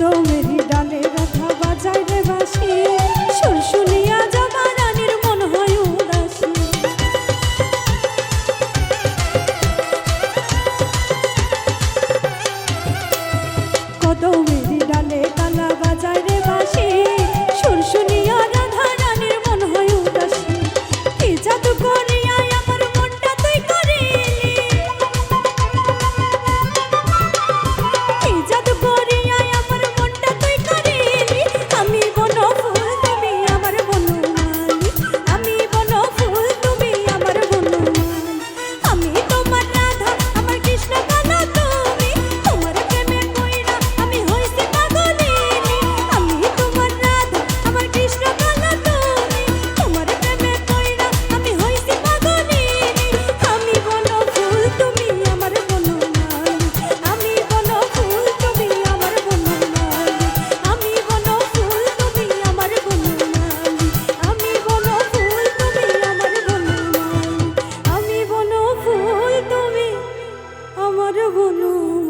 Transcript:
কদমেরই ডালে রাধা বাজায় রে বাঁশি, সুর শুনিয়া জবা রানীর মন হয় উদাসী। কদমেরই ডালে কালা বাজায় রে বাঁশি, সুর শুনিয়া রাধা রানীর মন হয় উদাসী। কি জাদু করিয়া আমার মনটা তুই করিলি, কি জাদু করিয়া আমার মনটা তুই করিলি। আমি বনফুল তুমি আমার বনমালী, আমি বনফুল তুমি আমার বনমালী। আমি তোমার রাধা আমার কৃষ্ণ কানা তুমি, তোমার প্রেমে পইড়া আমি হইছি পাগলিনী। আমি তোমার রাধা আমার কৃষ্ণ কানা তুমি, তোমার প্রেমে পইড়া আমি হইছি পাগলিনী। আমি বনফুল তুমি আমার বনমালী, আমি বনফুল তুমি আমার বনমালী, আমি বনফুল তুমি আমার বনমালী, আমি বনফুল তুমি আমার বনমালী, আমি বনফুল তুমি আমার বনমালী।